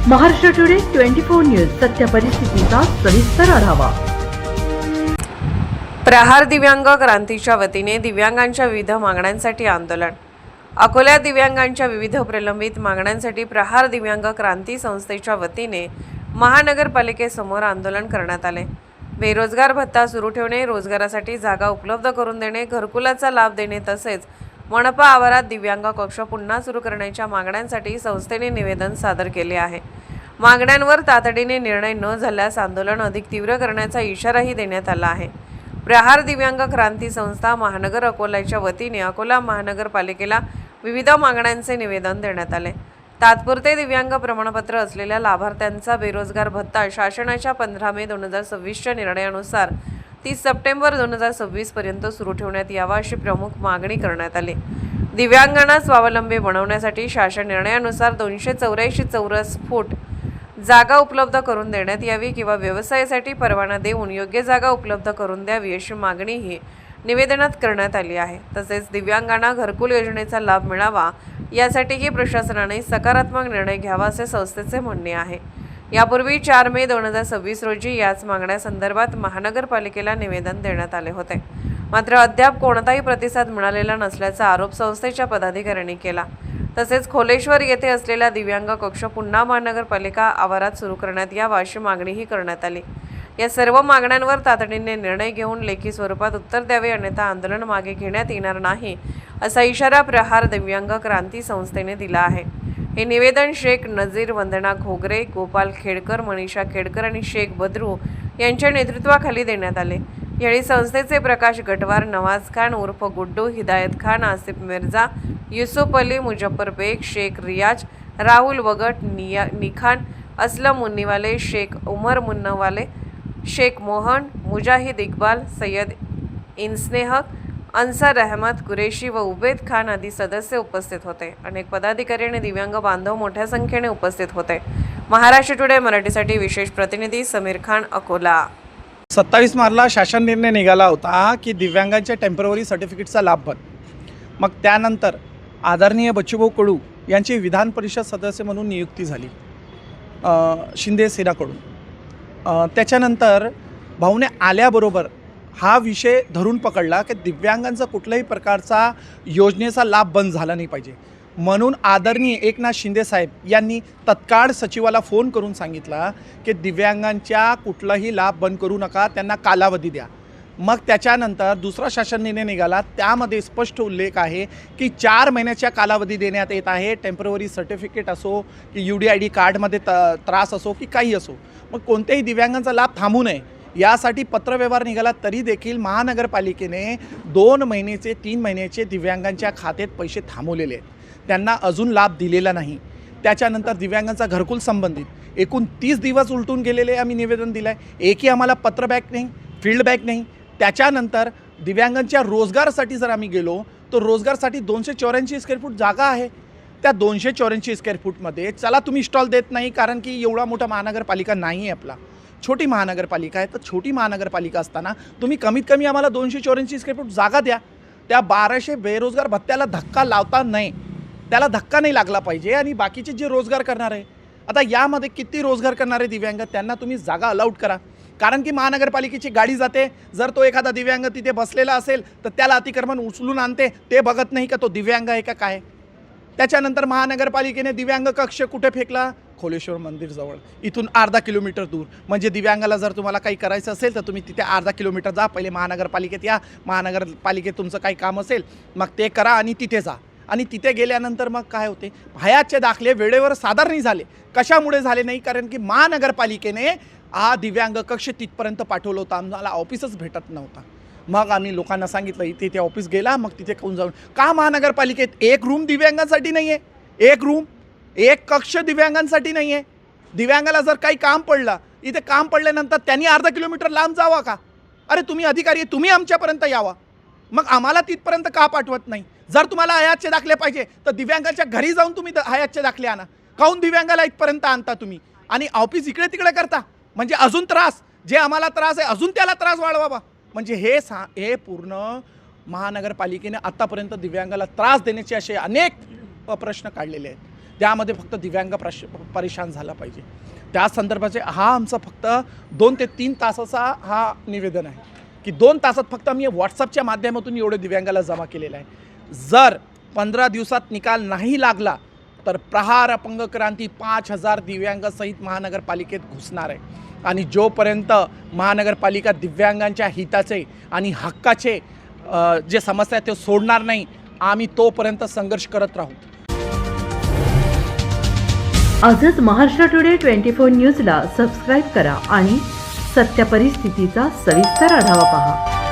Maharashtra today 24 news सत्य परिस्थितीचा सविस्तर आढावा। प्रहार दिव्यांग क्रांतीच्या वतीने दिव्यांगांच्या विविध मागण्यांसाठी आंदोलन। अकोल्यात दिव्यांगांच्या विविध प्रलंबित मागण्यांसाठी प्रहार दिव्यांग क्रांती संस्थेच्या वतीने महानगरपालिकेसमोर आंदोलन करण्यात आले। बेरोजगार भत्ता सुरू ठेवणे, रोजगारासाठी जागा उपलब्ध करून देणे, घरकुलाचा लाभ देणे तसेच मनपा आवारात दिव्यांग कक्ष पुन्हा सुरू करण्याच्या मागण्यांसाठी संस्थेने निवेदन सादर केले आहे। मागण्यांवर तातडीने निर्णय न झाल्यास आंदोलन अधिक तीव्र करण्याचा इशाराही देण्यात आला आहे। प्रहार दिव्यांग क्रांती संस्था महानगर अकोल्याच्या वतीने अकोला महानगरपालिकेला विविध मागण्यांचे निवेदन देण्यात आले। तात्पुरते दिव्यांग प्रमाणपत्र असलेल्या लाभार्थ्यांचा बेरोजगार भत्ता शासनाच्या 15 मे 2026च्या निर्णयानुसार 30 सप्टेंबर 2026 पर्यंत सुरू ठेवण्यात यावा अशी प्रमुख मागणी करण्यात आली। दिव्यांगांना स्वावलंबी बनवण्यासाठी शासन निर्णयानुसार 284 चौरस फूट जागा उपलब्ध करून देण्यात यावी किंवा व्यवसायासाठी परवाना देऊन योग्य जागा उपलब्ध करून द्यावी अशी मागणीही निवेदनात करण्यात आली आहे। तसेच दिव्यांगांना घरकुल योजनेचा लाभ मिळावा यासाठीही प्रशासनाने सकारात्मक निर्णय घ्यावा असे संस्थेचे म्हणणे आहे। यापूर्वी 4 मे 2026 रोजी याच मागण्यासंदर्भात महानगरपालिकेला निवेदन देण्यात आले होते, मात्र अद्याप कोणताही प्रतिसाद मिळालेला नसल्याचा आरोप संस्थेच्या पदाधिकाऱ्यांनी केला। तसेच खोलेश्वर येथे असलेला दिव्यांग कक्ष पुन्हा महानगरपालिका आवारात सुरू करण्यात यावा अशी मागणीही करण्यात आली। या सर्व मागण्यांवर तातडीने निर्णय घेऊन लेखी स्वरूपात उत्तर द्यावे, अन्यथा आंदोलन मागे घेण्यात येणार नाही असा इशारा प्रहार दिव्यांग क्रांती संस्थेने दिला आहे। हे निवेदन शेख नजीर, वंदना घोगरे, गोपाल खेडकर, मनीषा खेडकर आणि शेख बद्रू यांच्या नेतृत्वाखाली देण्यात आले। यावेळी संस्थेचे प्रकाश गटवार, नवाज खान उर्फ गुड्डू, हिदायत खान, आसिफ मिर्झा, युसुफ अली, मुजफ्फर बेग, शेख रियाज, राहुल वगट, निखान, असलम मुन्नीवाले, शेख उमर मुन्नवाले, शेख मोहन, मुजाहिद इक्बाल, सय्यद इन्स्नेहक, अन्सर अहमद कुरेशी व उबेद खान आदी सदस्य उपस्थित होते। अनेक पदाधिकारी आणि दिव्यांग बांधव मोठ्या संख्येने उपस्थित होते। महाराष्ट्र टुडे मराठीसाठी विशेष प्रतिनिधी समीर खान, अकोला। 27 मार्चला शासन निर्णय निघाला होता की दिव्यांगांच्या टेम्पररी सर्टिफिकेटचा लाभ बंद। मग त्यानंतर आदरणीय बच्चूभाऊ कडू यांची विधान परिषद सदस्य म्हणून नियुक्ती झाली शिंदे सेनाकडून। त्याच्यानंतर भाऊने आल्याबरोबर हा विषय धरून पकडला की दिव्यांगांचा कुठल्याही प्रकारचा योजनेचा लाभ बंद झाला नाही पाहिजे, म्हणून आदरणीय एकनाथ शिंदे साहेब यांनी तत्काळ सचिवाला फोन करून सांगितला की दिव्यांगांच्या कुठलाही लाभ बंद करू नका, त्यांना कालावधी द्या। मग त्याच्यानंतर दुसरा शासन निर्णय निघाला, त्यामध्ये स्पष्ट उल्लेख आहे की 4 महिन्याच्या कालावधी देण्यात येत आहे। टेम्पररी सर्टिफिकेट असो की UDID कार्डमध्ये त्रास असो की काही असो, मग कोणत्याही दिव्यांगांचा लाभ थांबू नये यासाठी पत्रव्यवहार निघाला। तरी देखील महानगरपालिकेने 2 महिन्याचे 3 महिन्याचे दिव्यांगांच्या खात्यात पैसे थांबवलेले आहेत, त्यांना अजून लाभ दिलेला नाही। त्याच्यानंतर दिव्यांगांचा घरकुल संबंधित एकूण 30 दिवस उलटून गेलेले आम्ही निवेदन दिलं आहे, एकही आम्हाला पत्र बॅक नाही, फील्ड बॅक नाही। त्याच्यानंतर दिव्यांगांच्या रोजगारासाठी जर आम्ही गेलो तर रोजगारासाठी 284 स्क्वेअर फूट जागा आहे। त्या 284 स्क्वेअर फूटमध्ये चला तुम्ही स्टॉल देत नाही, कारण की एवढा मोठा महानगरपालिका नाही आहे, आपला छोटी महानगरपालिका आहे। तर छोटी महानगरपालिका असताना तुम्ही कमीत कमी आम्हाला 284 स्क्वेअर फूट जागा द्या। त्या 1200 बेरोजगार भत्त्याला धक्का लावता नाही, त्याला धक्का नाही लागला पाहिजे। आणि बाकीचे जे रोजगार करणार आहे, आता यामध्ये किती रोजगार करणारे दिव्यांग, त्यांना तुम्ही जागा अलाउड करा, कारण की महानगरपालिकेची गाडी जाते, जर तो एखादा दिव्यांग तिथे बसलेला असेल तर त्याला अतिक्रमण उचलून आणते, ते बघत नाही का तो दिव्यांग आहे का काय। त्याच्यानंतर महानगरपालिकेने दिव्यांग कक्ष कुठे फेकला, खोलेश्वर मंदिरजवळ, इथून अर्धा किलोमीटर दूर। म्हणजे दिव्यांगाला जर तुम्हाला काही करायचं असेल तर तुम्ही तिथे अर्धा किलोमीटर जा, पहिले महानगरपालिकेत या, महानगरपालिकेत तुमचं काही काम असेल मग ते करा आणि तिथे जा। आणि तिथे गेल्यानंतर मग काय होते, हयातचे दाखले वेळेवर सादर नाही झाले। कशामुळे झाले नाही, कारण की महानगरपालिकेने हा दिव्यांग कक्ष तिथपर्यंत पाठवलं होतं, आम्हाला ऑफिसच भेटत नव्हता। मग आम्ही लोकांना सांगितलं इथे ते ऑफिस गेला, मग तिथे कोण जाऊन का महानगरपालिकेत एक रूम दिव्यांगांसाठी नाही आहे, एक रूम एक कक्ष दिव्यांगांसाठी नाही आहे। दिव्यांगाला जर काही काम पडलं, इथे काम पडल्यानंतर त्यांनी अर्धा किलोमीटर लांब जावा का? अरे तुम्ही अधिकारी, तुम्ही आमच्यापर्यंत यावा, मग आम्हाला तिथपर्यंत का पाठवत नाही? जर तुम्हाला हयातचे दाखले पाहिजे तर दिव्यांगाच्या घरी जाऊन तुम्ही हयातचे दाखले आणा, काहून दिव्यांगाला इथपर्यंत आणता तुम्ही आणि ऑफिस इकडे तिकडे करता, म्हणजे अजून त्रास, जे आम्हाला त्रास आहे अजून त्याला त्रास वाढवावा। म्हणजे हे पूर्ण महानगरपालिकेने आतापर्यंत दिव्यांगाला त्रास देण्याचे असे अनेक प्रश्न काढलेले आहेत। त्यामध्ये फक्त दिव्यांग परेशान झाला पाहिजे. त्या संदर्भाचे हा आमचा फक्त 2 ते 3 तासाचा हा निवेदन आहे की 2 तासात फक्त आम्ही व्हॉट्सअपच्या माध्यमातून एवढे दिव्यांगाला जमा केलेलं आहे. जर 15 दिवसात निकाल नाही लागला तर प्रहार अपंग क्रांती 5000 दिव्यांगासहित महानगरपालिकेत घुसणार आहे. आणि जोपर्यंत महानगरपालिका दिव्यांगांच्या हिताचे आणि हक्काचे जे समस्या आहेत ते सोडणार नाही, आम्ही तोपर्यंत संघर्ष करत राहू. आजच महाराष्ट्र टुडे 24 न्यूजला सबस्क्राईब करा आणि सत्य परिस्थितीचा सविस्तर आढावा पहा.